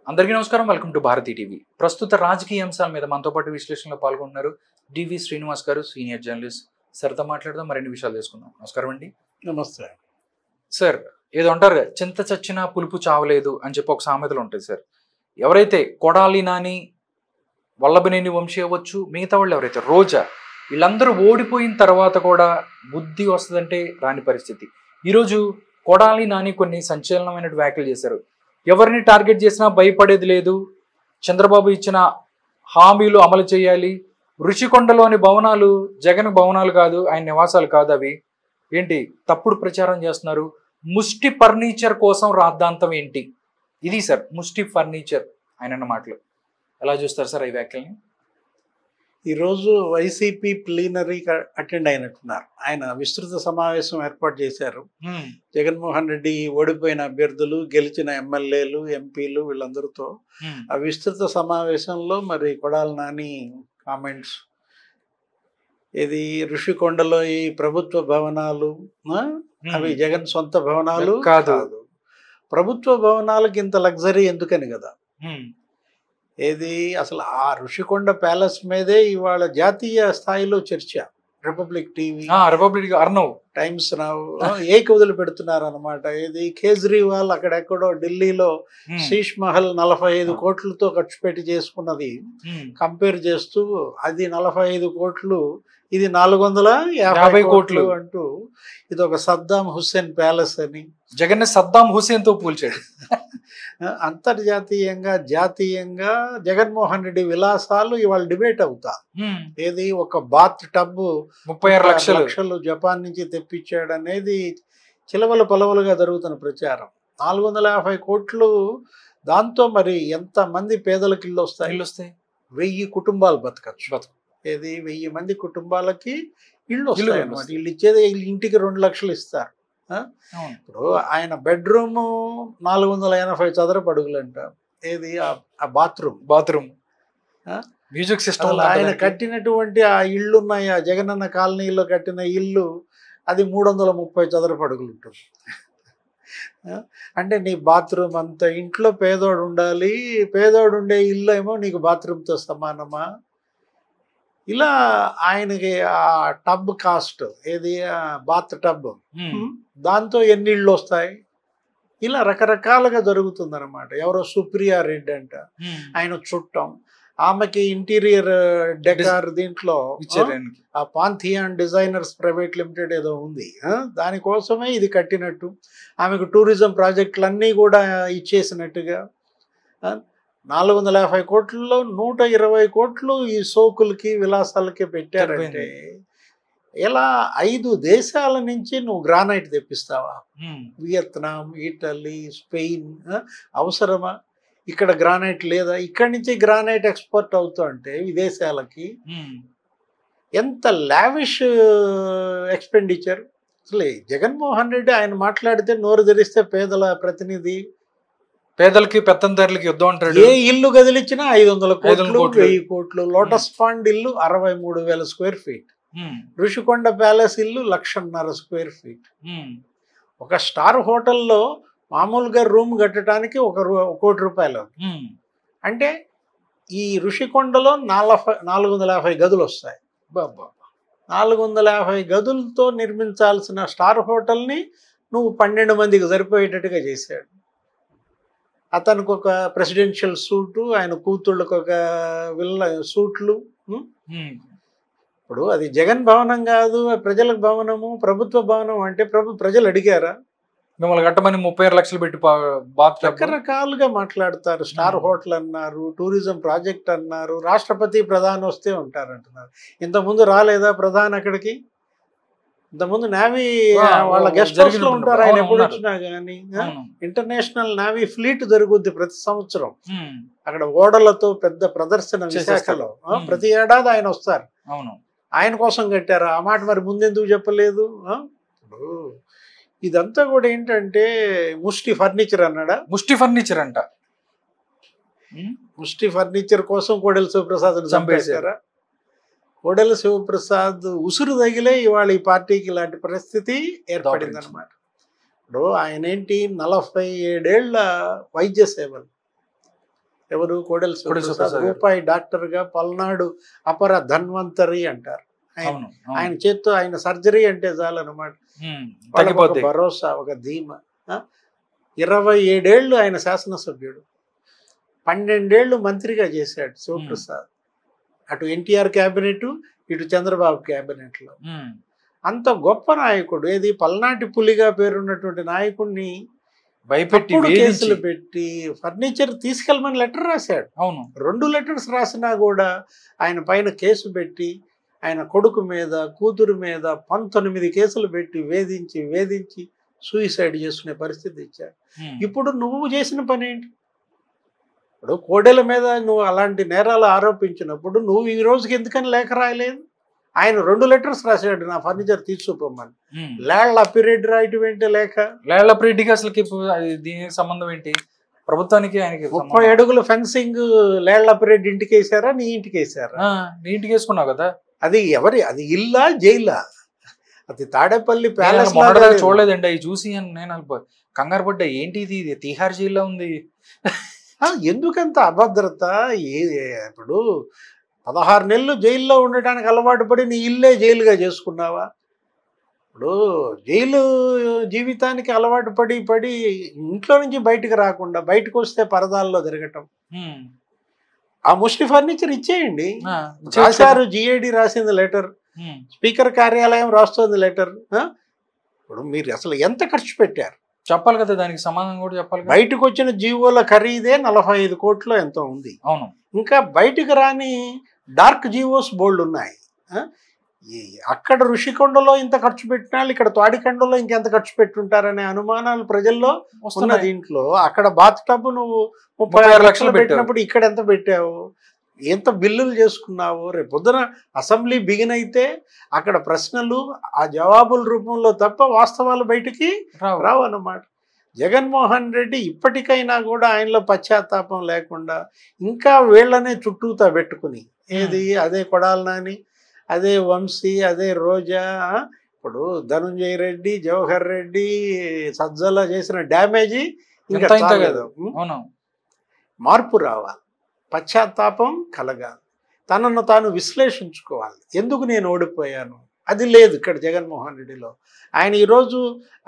అందరికీ నమస్కారం. Welcome to Bharati TV. ప్రస్తుత రాజకీయ అంశాల మీద మనతో పాటు విశ్లేషణలో పాల్గొంటున్నారు డివి శ్రీనివాస్ గారు, సీనియర్ జర్నలిస్ట్. సార్తో మాట్లాడదాం, మరిన్ని విషయాలు తెలుసుకుందాం. నమస్కారం అండి. నమస్తే సార్, ఏదో అంటారు కదా, చింత చచ్చినా పులుపు చావలేదు అని చెప్పి ఒక సామెతలు ఉంటాయి సార్. ఎవరైతే కొడాలి నాని, వల్లభనేని వంశీ అవ్వచ్చు, మిగతా వాళ్ళు ఎవరైతే రోజా, వీళ్ళందరూ ఓడిపోయిన తర్వాత కూడా బుద్ధి వస్తుందంటే రాని పరిస్థితి. ఈరోజు కొడాలి నాని కొన్ని సంచలనమైన వ్యాఖ్యలు చేశారు. ఎవరిని టార్గెట్ చేసినా భయపడేది లేదు, చంద్రబాబు ఇచ్చిన హామీలు అమలు చేయాలి, ఋషికొండలోని భవనాలు జగన్ భవనాలు కాదు, ఆయన నివాసాలు కాదు, అవి ఏంటి తప్పుడు ప్రచారం చేస్తున్నారు, ముష్టి ఫర్నిచర్ కోసం రాద్ధాంతం ఏంటి, ఇది సార్ ముష్టి ఫర్నిచర్ ఆయన అన్న మాటలు. ఎలా చూస్తారు సార్ ఈ వ్యాఖ్యల్ని? ఈరోజు వైసీపీ ప్లీనరీ అటెండ్ అయినట్టున్నారు. ఆయన విస్తృత సమావేశం ఏర్పాటు చేశారు. జగన్మోహన్ రెడ్డి ఓడిపోయిన అభ్యర్థులు, గెలిచిన ఎమ్మెల్యేలు, ఎంపీలు వీళ్ళందరితో ఆ విస్తృత సమావేశంలో మరి కొడాలి నాని కామెంట్స్, ఇది ఋషికొండలో ఈ ప్రభుత్వ భవనాలు అవి జగన్ సొంత భవనాలు కాదు, ప్రభుత్వ భవనాలకి ఇంత లగ్జరీ ఎందుకని కదా. ఏది అసలు ఆ ఋషికొండ ప్యాలెస్ మీదే ఇవాళ జాతీయ స్థాయిలో చర్చ. Republic TV, republic, Arnav, times now ఏక వదిలి పెడుతున్నారు అనమాట. ఏది కేజ్రీవాల్ అక్కడెక్కడో ఢిల్లీలో శీష్ మహల్ 45 కోట్లతో ఖర్చు పెట్టి చేసుకున్నది కంపేర్ చేస్తూ, అది 45 కోట్లు, ఇది 450 కోట్లు అంటూ ఇది ఒక సద్దాం హుస్సేన్ ప్యాలెస్ అని జగన్ సద్దాం హుస్సేన్ తో పోల్చాడు. అంతర్జాతీయంగా జాతీయంగా జగన్మోహన్ రెడ్డి విలాసాలు ఇవాళ డిబేట్ అవుతా. ఏది ఒక బాత్ టబ్ 36 లక్షలు జపాన్ నుంచి తెప్పించాడు అనేది చిలవలు పలవలుగా జరుగుతున్న ప్రచారం. 450 కోట్లు, దాంతో మరి ఎంత మంది పేదలకు ఇల్లు వస్తాయి? 1000 కుటుంబాలు బతకచ్చు. ఏది 1000 మంది కుటుంబాలకి ఇల్లు వస్తాయి అన్నమాట. ఇల్లు ఇచ్చేది ఇంటికి 2 లక్షలు ఇస్తారు. ఇప్పుడు ఆయన బెడ్రూమ్ 480 చదరపు అడుగులంట. ఏది ఆ బాత్రూమ్ మ్యూజిక్ సిస్టమ్. ఆయన కట్టినటువంటి ఆ ఇల్లు ఉన్నాయి, ఆ జగనన్న కాలనీలో కట్టిన ఇల్లు, అది 330 చదరపు అడుగులు ఉంటుంది. అంటే నీ బాత్రూమ్ అంత ఇంట్లో పేదోడు ఉండాలి, పేదోడు ఉండే ఇల్లు ఏమో నీకు బాత్రూమ్తో సమానమా? ఇలా ఆయనకి ఆ టబ్ కాస్ట్, ఏది బాత్ టబ్, దాంతో ఎన్ని ఇళ్ళు వస్తాయి? ఇలా రకరకాలుగా జరుగుతుందన్నమాట. ఎవరో సుప్రియా రెడ్డి అంట, ఆయన చుట్టం, ఆమెకి ఇంటీరియర్ డెకార్ దీంట్లో ఆ పాంథియాన్ డిజైనర్స్ ప్రైవేట్ లిమిటెడ్ ఏదో ఉంది, దానికోసమే ఇది కట్టినట్టు, ఆమెకు టూరిజం ప్రాజెక్టులన్నీ కూడా ఇచ్చేసినట్టుగా. 450 కోట్లలో 120 కోట్లు ఈ సోకులకి విలాసాలకి పెట్టారంటే ఎలా 5 దేశాల నుంచి నువ్వు గ్రానైట్ తెప్పిస్తావా? వియత్నాం, ఇటలీ, స్పెయిన్, అవసరమా? ఇక్కడ గ్రానైట్ లేదా? ఇక్కడి నుంచి గ్రానైట్ ఎక్స్పోర్ట్ అవుతా అంటే విదేశాలకి ఎంత లావిష్ ఎక్స్పెండిచర్. అసలు జగన్మోహన్ రెడ్డి ఆయన మాట్లాడితే నోరు తెరిస్తే పేదల ప్రతినిధి, పేదలకి పెత్తందారులకి యుద్ధం అంటాడు. ఏ ఇల్లు కదిలిచ్చినా 500 కోట్లు, 1000 కోట్లు. లోటస్ పాండ్ ఇల్లు 63,000 స్క్వేర్ ఫీట్, ఋషికొండ ప్యాలెస్ ఇల్లు 1,50,000 స్క్వేర్ ఫీట్. ఒక స్టార్ హోటల్లో మామూలుగా రూమ్ కట్టడానికి 1 కోటి రూపాయలు. అంటే ఈ ఋషికొండలో 450 గదులు వస్తాయి. 450 గదులతో నిర్మించాల్సిన స్టార్ హోటల్ని నువ్వు 12 మందికి సరిపోయేటట్టుగా చేశాడు. అతనికి ఒక ప్రెసిడెన్షియల్ సూటు, ఆయన కూతుళ్ళకు ఒక సూట్లు. ఇప్పుడు అది జగన్ భవనం కాదు, ప్రజల భవనము, ప్రభుత్వ భవనం. అంటే ప్రజలు అడిగారా మిమ్మల్ని కట్టమని 36 లక్షలు పెట్టి రకరకాలుగా మాట్లాడతారు. స్టార్ హోటల్ అన్నారు, టూరిజం ప్రాజెక్ట్ అన్నారు, రాష్ట్రపతి ప్రధాని వస్తే ఉంటారంటున్నారు. ఇంతకుముందు రాలేదా ప్రధాని అక్కడికి? ఇంతకుముందు నేవీ వాళ్ళ గెస్ట్ హౌస్ లో ఉంటారు ఆయన ఎప్పుడు వచ్చినా కానీ. ఇంటర్నేషనల్ నేవీ ఫ్లీట్ జరుగుద్ది ప్రతి సంవత్సరం అక్కడ ఓడలతో, పెద్ద ప్రదర్శన విశాఖలో. ప్రతి ఏడాది ఆయన వస్తారు. ఆయన కోసం కట్టారు ఆ మాట. మరి ముందెందుకు చెప్పలేదు? ఇదంతా కూడా ఏంటంటే ముష్టి ఫర్నిచర్ అన్నాడా? ముష్టి ఫర్నిచర్ అంట. ముష్టి ఫర్నిచర్ కోసం కోడెల శివప్రసాద్ చంపేశారా? కోడెల శివప్రసాద్ ఉసురు తగిలే ఇవాళ ఈ పార్టీకి ఇలాంటి పరిస్థితి ఏర్పడింది అనమాట. ఇప్పుడు ఆయన ఏంటి 47 ఏళ్ల వైద్య సేవలు, ఎవరు? కోడెల కోడెల శివప్రసాద్. శివప్రసాద్ గారు. రూపాయి డాక్టర్గా పల్నాడు అపర ధన్వంతరి అంటారు. అవును, అవును. ఆయన చేత్తో ఆయన సర్జరీ అంటే చాలన్నమాట. వాళ్ళకి ఒక తగ్గిపోద్ది. భరోసా, ఒక ధీమా. 27 ఏళ్ళు ఆయన శాసనసభ్యుడు, 12 ఏళ్ళు మంత్రిగా చేశాడు శివప్రసాద్. అటు ఎన్టీఆర్ క్యాబినెట్, ఇటు చంద్రబాబు క్యాబినెట్లో. అంత గొప్ప నాయకుడు. ఏది పల్నాటి పులిగా పేరున్నటువంటి నాయకుడిని భయపెట్టి తప్పుడు వేధించి. కేసులు పెట్టి ఫర్నిచర్ తీసుకెళ్ళమని లెటర్ రాశాడు. అవును. 2 లెటర్స్ రాసినా కూడా ఆయన పైన కేసు పెట్టి, ఆయన కొడుకు మీద, కూతురు మీద 19 కేసులు పెట్టి వేధించి సూయిసైడ్ చేసుకునే పరిస్థితి ఇచ్చాడు. ఇప్పుడు నువ్వు చేసిన పని ఏంటి? ఇప్పుడు కోడెల మీద నువ్వు అలాంటి నేరాలు ఆరోపించినప్పుడు నువ్వు ఈ రోజుకి ఎందుకని లేఖ రాయలేదు? ఆయన 2 లెటర్స్ రాశాడు, నా ఫర్నిచర్ తీసుకుపోమని. లేళ్ల అప్పిరెడ్డి రాయటం ఏంటి లేఖ? లేళ్లప్రెడ్డికి అసలుకి దీనికి సంబంధం ఏంటి? ప్రభుత్వానికి ఆయనకి 30 అడుగుల ఫెన్సింగ్ లేళ్ల అప్పిరెడ్డి ఇంటికి వేసారా, నీ ఇంటికి వేసారా? నీ ఇంటికి వేసుకున్నావు కదా. అది ఎవరి, అది ఇల్లా జైలా? అది తాడేపల్లి ప్యాలెస్ చూడలేదండి. అవి చూసి నేను కంగారు పడ్డా. ఏంటి ఇది తిహార్ జైల్లో ఉంది. ఎందుకంత అభద్రత? ఇప్పుడు 16 నెలలు జైల్లో ఉండటానికి అలవాటు పడి నీ ఇల్లే జైలుగా చేసుకున్నావా? ఇప్పుడు జైలు జీవితానికి అలవాటు పడి ఇంట్లో నుంచి బయటకు రాకుండా, బయటకు వస్తే పరదాల్లో తిరగటం. ఆ ముష్టి ఫర్నిచర్ ఇచ్చేయండి. రాశారు, జిఏడి రాసింది లెటర్, స్పీకర్ కార్యాలయం రాస్తుంది లెటర్. ఇప్పుడు మీరు అసలు ఎంత ఖర్చు పెట్టారు చెప్పాలి కదా, దానికి సమాధానం కూడా చెప్పాలి. బయటకు వచ్చిన జీవోల ఖరీదే 45 కోట్లు ఎంతో ఉంది. అవును. ఇంకా బయటకు రాని డార్క్ జీవోస్ బోల్డ్ ఉన్నాయి. అక్కడ ఋషికొండలో ఇంత ఖర్చు పెట్టినా ఇక్కడ తాడికొండలో ఇంకెంత ఖర్చు పెట్టుంటారనే అనుమానాలు ప్రజల్లో ఉన్న దీంట్లో. అక్కడ బాత్ టబ్ నువ్వు 36 లక్షలు పెట్టినప్పుడు ఇక్కడ ఎంత పెట్టావు? ఎంత బిల్లులు చేసుకున్నావు? రేపు పొద్దున అసెంబ్లీ బిగిన్ అయితే అక్కడ ప్రశ్నలు ఆ జవాబుల రూపంలో తప్ప వాస్తవాలు బయటికి రావు అన్నమాట. జగన్మోహన్ రెడ్డి ఇప్పటికైనా కూడా ఆయనలో పశ్చాత్తాపం లేకుండా ఇంకా వీళ్ళనే చుట్టూతా పెట్టుకుని, ఏది అదే కొడాలి నాని, అదే వంశీ, అదే రోజా, ఇప్పుడు ధనుంజయ రెడ్డి, జవహర్ రెడ్డి, సజ్జల చేసిన డ్యామేజీ ఇంకా చాలదు. మార్పు రావాలి, పశ్చాత్తాపం కలగాలి, తనను తాను విశ్లేషించుకోవాలి. ఎందుకు నేను ఓడిపోయాను? అది లేదు ఇక్కడ జగన్మోహన్ రెడ్డిలో. ఆయన ఈరోజు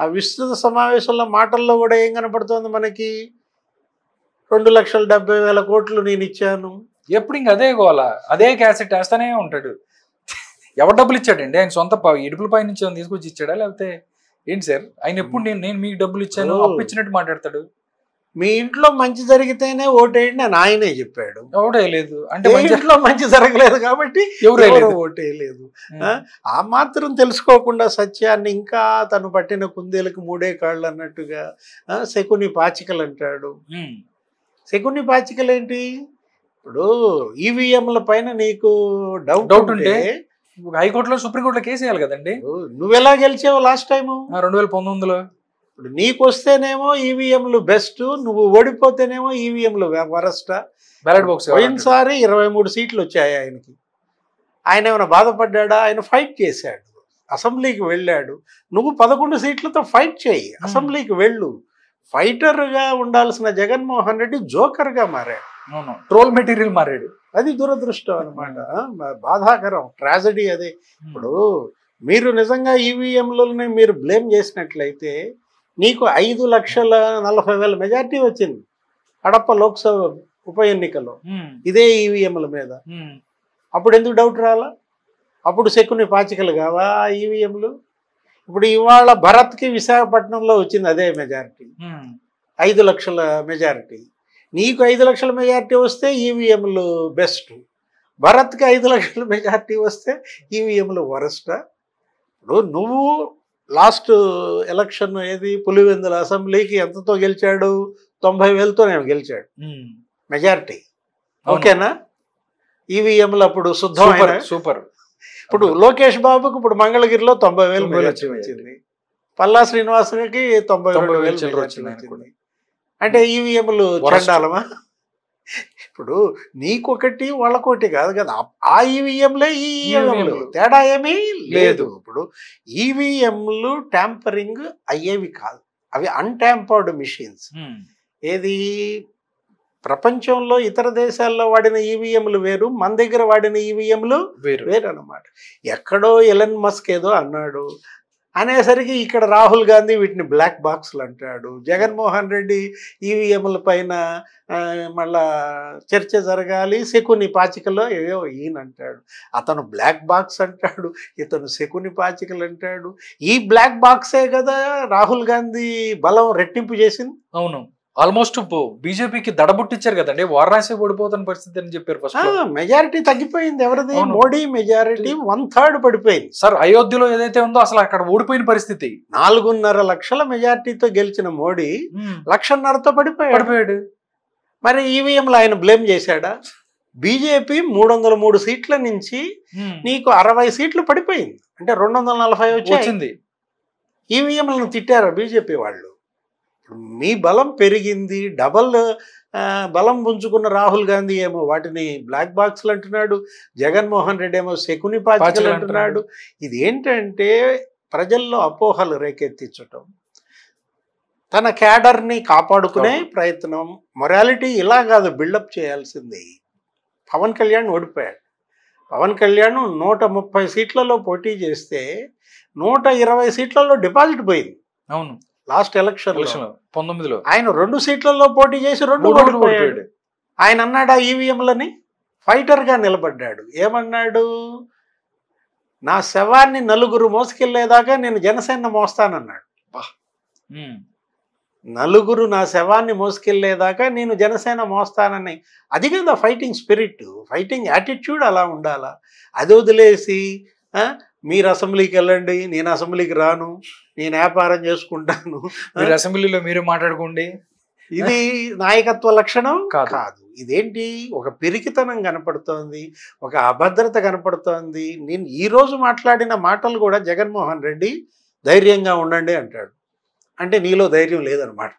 ఆ విస్తృత సమావేశంలో మాటల్లో కూడా ఏం కనపడుతోంది మనకి? 2,70,000 కోట్లు నేను ఇచ్చాను. ఎప్పుడు ఇంక అదే గోలా, అదే క్యాసెట్ వేస్తానే ఉంటాడు. ఎవరు డబ్బులు ఇచ్చాడండి? ఆయన సొంత ఇడుపుల పై నుంచి తీసుకొచ్చి ఇచ్చాడా లేకపోతే ఏంటి సార్? ఆయన ఎప్పుడు నేను మీకు డబ్బులు ఇచ్చాను అప్పు ఇచ్చినట్టు మాట్లాడతాడు. మీ ఇంట్లో మంచి జరిగితేనే ఓటేయండి అని ఆయనే చెప్పాడు. ఓటేయలేదు అంటే ఇంట్లో మంచి జరగలేదు కాబట్టి ఎవరు ఓటేయలేదు. ఆ మాత్రం తెలుసుకోకుండా సత్యాన్ని ఇంకా తను పట్టిన కుందేలకు 3 కాళ్ళు అన్నట్టుగా శకుని పాచికలు అంటాడు. శకుని పాచికలు ఏంటి? ఇప్పుడు ఈవీఎంల పైన నీకు డౌట్ ఉంటే హైకోర్టులో, సుప్రీంకోర్టులో కేసు వేయాలి కదండి. నువ్వెలా గెలిచావు లాస్ట్ టైము? 2019లో. ఇప్పుడు నీకు వస్తేనేమో ఈవీఎంలు బెస్ట్, నువ్వు ఓడిపోతేనేమో ఈవీఎంలు వరస్టా. బ్యాలెట్ బాక్స్ పోయినసారి 23 సీట్లు వచ్చాయి ఆయనకి. ఆయన ఏమైనా బాధపడ్డా? ఆయన ఫైట్ చేశాడు, అసెంబ్లీకి వెళ్ళాడు. నువ్వు 11 సీట్లతో ఫైట్ చేయి, అసెంబ్లీకి వెళ్ళు. ఫైటర్గా ఉండాల్సిన జగన్మోహన్ రెడ్డి జోకర్గా మారాడు, ట్రోల్ మెటీరియల్ మారాడు. అది దురదృష్టం అనమాట, బాధాకరం, ట్రాజడీ అదే. ఇప్పుడు మీరు నిజంగా ఈవీఎంలని మీరు బ్లేమ్ చేసినట్లయితే నీకు 5,40,000 మెజార్టీ వచ్చింది కడప లోక్సభ ఉప ఎన్నికలో ఇదే ఈవీఎంల మీద. అప్పుడు ఎందుకు డౌట్ రాలా? అప్పుడు శకుని పాచికలు కావా ఈవీఎంలు? ఇప్పుడు ఇవాళ భరత్కి విశాఖపట్నంలో వచ్చింది అదే మెజారిటీ, 5 లక్షల మెజారిటీ. నీకు 5 లక్షల మెజారిటీ వస్తే ఈవీఎంలు బెస్ట్, భరత్కి 5 లక్షల మెజారిటీ వస్తే ఈవీఎంలు వరస్టా? ఇప్పుడు నువ్వు లాస్ట్ ఎలక్షన్ ఏది పులివెందుల అసెంబ్లీకి ఎంతతో గెలిచాడు? 90,000తో నేను గెలిచాడు మెజారిటీ. ఓకేనా? ఈవీఎంలు అప్పుడు శుద్ధమైన సూపర్. ఇప్పుడు లోకేష్ బాబుకి ఇప్పుడు మంగళగిరిలో 90,000 మెజారిటీ వచ్చింది, పల్లా శ్రీనివాసుకి 92,000 వచ్చింది. అంటే ఈవీఎంలు చండాలమా? ఇప్పుడు నీకొకటి వాళ్ళకొకటి కాదు కదా, ఆ ఈవీఎంలే ఈ ఈవీఎంలు, తేడా ఏమీ లేదు. ఇప్పుడు ఈవీఎంలు ట్యాంపరింగ్ అయ్యేవి కాదు, అవి అన్ట్యాంపర్డ్ మిషన్స్. ఏది ప్రపంచంలో ఇతర దేశాల్లో వాడిన ఈవీఎంలు వేరు, మన దగ్గర వాడిన ఈవీఎంలు వేరు. వేరు అన్నమాట. ఎక్కడో ఎలన్ మస్క్ ఏదో అన్నాడు అనేసరికి ఇక్కడ రాహుల్ గాంధీ వీటిని బ్లాక్ బాక్స్లు అంటాడు. జగన్మోహన్ రెడ్డి ఈవీఎంల పైన మళ్ళా చర్చ జరగాలి, శకుని పాచికలో ఏవో ఈయన అంటాడు. అతను బ్లాక్ బాక్స్ అంటాడు, ఇతను శకుని పాచికలు అంటాడు. ఈ బ్లాక్ బాక్సే కదా రాహుల్ గాంధీ బలం రెట్టింపు చేసింది. అవును, ఆల్మోస్ట్ బీజేపీకి దడబుట్టించారు కదండి, వారణాసి ఓడిపోతున్న పరిస్థితి అని చెప్పారు ఫస్ట్. మెజారిటీ తగ్గిపోయింది. ఎవరిది? మోడీ మెజారిటీ 1/3 పడిపోయింది. సార్ అయోధ్యలో ఏదైతే ఉందో అసలు అక్కడ ఓడిపోయిన పరిస్థితి. 4.5 లక్షల మెజారిటీతో గెలిచిన మోడీ 1.5 పడిపోయాడు. మరి ఈవీఎంలు ఆయన బ్లేమ్ చేశాడా? బీజేపీ 303 సీట్ల నుంచి నీకు 60 సీట్లు పడిపోయింది, అంటే 240 వచ్చింది. ఈవీఎంలను తిట్టారా బీజేపీ వాళ్ళు? మీ బలం పెరిగింది, డబల్ బలం పుంజుకున్న రాహుల్ గాంధీ ఏమో వాటిని బ్లాక్ బాక్స్లు అంటున్నాడు, జగన్మోహన్ రెడ్డి ఏమో శకుని పాచికలు అంటున్నాడు. ఇది ఏంటంటే ప్రజల్లో అపోహలు రేకెత్తించటం, తన క్యాడర్ని కాపాడుకునే ప్రయత్నం. మొరాలిటీ ఇలా కాదు బిల్డప్ చేయాల్సింది. పవన్ కళ్యాణ్ ఓడిపోయాడు. పవన్ కళ్యాణ్ 130 సీట్లలో పోటీ చేస్తే 120 సీట్లలో డిపాజిట్ పోయింది. అవును, లాస్ట్ ఎలక్షన్ 19లో ఆయన 2 సీట్లలో పోటీ చేసి 2 ఓడిపోయాడు. ఆయన అన్నాడు ఆ ఈవీఎంలని ఫైటర్గా నిలబడ్డాడు. ఏమన్నాడు? నా శవాన్ని 4 మోసుకెళ్లేదాకా నేను జనసేన మోస్తానన్నాడు. 4 నా శవాన్ని మోసుకెళ్లేదాకా నేను జనసేన మోస్తానని. అది కదా ఫైటింగ్ స్పిరిట్, ఫైటింగ్ యాటిట్యూడ్ అలా ఉండాలా. అది వదిలేసి మీరు అసెంబ్లీకి వెళ్ళండి, నేను అసెంబ్లీకి రాను, నేను వ్యాపారం చేసుకుంటాను, మీరు అసెంబ్లీలో మీరు మాట్లాడుకోండి, ఇది నాయకత్వ లక్షణం కాదు. ఇదేంటి? ఒక పిరికితనం కనపడుతోంది, ఒక అభద్రత కనపడుతోంది. నేను ఈరోజు మాట్లాడిన మాటలు కూడా జగన్మోహన్ రెడ్డి ధైర్యంగా ఉండండి అంటాడు. అంటే నీలో ధైర్యం లేదనమాట.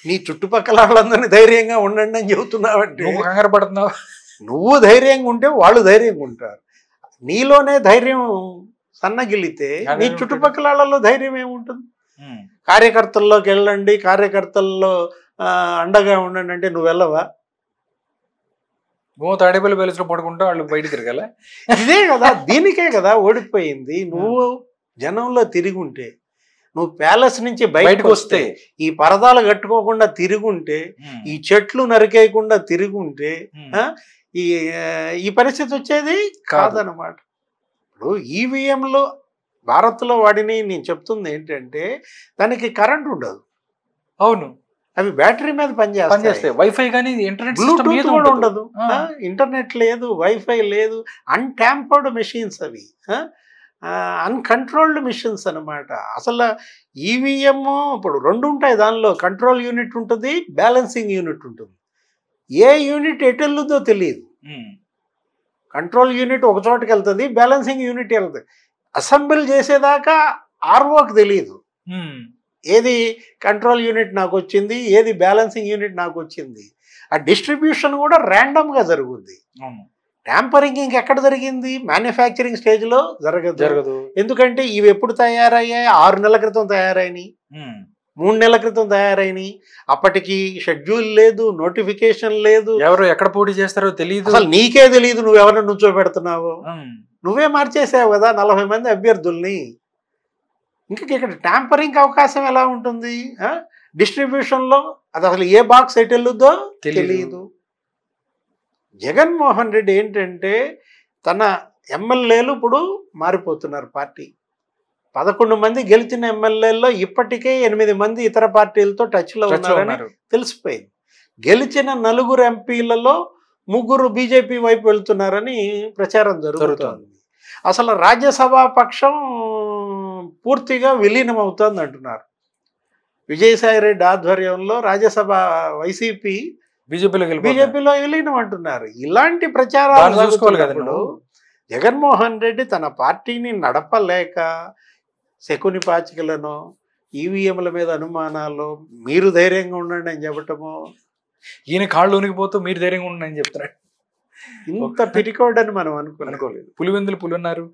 నీ చుట్టుపక్కల వాళ్ళందరినీ ధైర్యంగా ఉండండి అని చెబుతున్నావంటే కంగారు పడుతున్నావు. నువ్వు ధైర్యంగా ఉంటే వాళ్ళు ధైర్యంగా ఉంటారు. నీలోనే ధైర్యం సన్నగిలితే నీ చుట్టుపక్కల వాళ్ళలో ధైర్యం ఏముంటుంది? కార్యకర్తల్లోకి వెళ్ళండి, కార్యకర్తల్లో అండగా ఉండండి అంటే నువ్వు వెళ్ళవా? తాడేపల్లి ప్యాలెస్లో పడుకుంటా వాళ్ళు బయట తిరగాల. ఇదే కదా, దీనికే కదా ఓడిపోయింది. నువ్వు జనంలో తిరిగి ఉంటే, నువ్వు ప్యాలెస్ నుంచి బయటకు వస్తే, ఈ పరదాలు కట్టుకోకుండా తిరుగుంటే, ఈ చెట్లు నరికేయకుండా తిరుగుంటే ఈ పరిస్థితి వచ్చేది కాదనమాట. ఇప్పుడు ఈవీఎంలు భారత్లో వాడిని నేను చెప్తుంది ఏంటంటే దానికి కరెంట్ ఉండదు. అవును, అవి బ్యాటరీ మీద పనిచేస్తాయి. వైఫై కానీ ఇంటర్నెట్ బ్లూటూత్ కూడా ఉండదు, ఇంటర్నెట్ లేదు, వైఫై లేదు. అన్ట్యాంపర్డ్ మెషిన్స్ అవి, అన్కంట్రోల్డ్ మిషన్స్ అనమాట. అసలు ఈవీఎం ఇప్పుడు 2 ఉంటాయి. దానిలో కంట్రోల్ యూనిట్ ఉంటుంది, బ్యాలెన్సింగ్ యూనిట్ ఉంటుంది. ఏ యూనిట్ ఎటు వెళ్ళుదో తెలియదు. కంట్రోల్ యూనిట్ ఒక చోటుకి వెళ్తుంది, బ్యాలెన్సింగ్ యూనిట్ వెళ్తుంది. అసెంబుల్ చేసేదాకా ఆర్ఓకి తెలియదు ఏది కంట్రోల్ యూనిట్ నాకు వచ్చింది, ఏది బ్యాలెన్సింగ్ యూనిట్ నాకు వచ్చింది. ఆ డిస్ట్రిబ్యూషన్ కూడా ర్యాండమ్గా జరుగుద్ది. ట్యాంపరింగ్ ఇంకెక్కడ జరిగింది? మ్యానుఫ్యాక్చరింగ్ స్టేజ్లో జరగదు. ఎందుకంటే ఇవి ఎప్పుడు తయారయ్యాయి? 6 నెలల క్రితం తయారైనాయి, 3 నెలల క్రితం తయారైనాయి. అప్పటికి షెడ్యూల్ లేదు, నోటిఫికేషన్ లేదు, ఎవరు ఎక్కడ పోటీ చేస్తారో తెలియదు. అసలు నీకే తెలియదు నువ్వు ఎవరిని నుంచోబెడుతున్నావు. నువ్వే మార్చేసావు కదా 40 మంది అభ్యర్థుల్ని. ఇంకా ఇక్కడ ట్యాంపరింగ్ అవకాశం ఎలా ఉంటుంది? డిస్ట్రిబ్యూషన్లో అది అసలు ఏ బాక్స్ ఎటు వెళ్ళుద్దో తెలియదు. జగన్మోహన్ రెడ్డి ఏంటంటే తన ఎమ్మెల్యేలు ఇప్పుడు మారిపోతున్నారు. పార్టీ 11 మంది గెలిచిన ఎమ్మెల్యేల్లో ఇప్పటికే 8 మంది ఇతర పార్టీలతో టచ్లో ఉన్నారని తెలిసిపోయింది. గెలిచిన 4 ఎంపీలలో 3 బీజేపీ వైపు వెళ్తున్నారని ప్రచారం జరుగుతుంది. అసలు రాజ్యసభ పక్షం పూర్తిగా విలీనం అవుతుంది అంటున్నారు. విజయసాయి రెడ్డి ఆధ్వర్యంలో రాజ్యసభ వైసీపీ బీజేపీలో విలీనం అంటున్నారు. ఇలాంటి ప్రచారాలు జరుగుతున్నప్పుడు జగన్మోహన్ రెడ్డి తన పార్టీని నడపలేక శకుని పాచికలను, ఈవీఎంల మీద అనుమానాలు, మీరు ధైర్యంగా ఉండండి అని చెప్పటము, ఈయన కాళ్ళు ఉనికిపోతూ మీరు ధైర్యంగా ఉండండి అని చెప్తున్నాడు. ఇంత పిరికోడని మనం అనుకోలేదు. పులివెందులు పులున్నారు,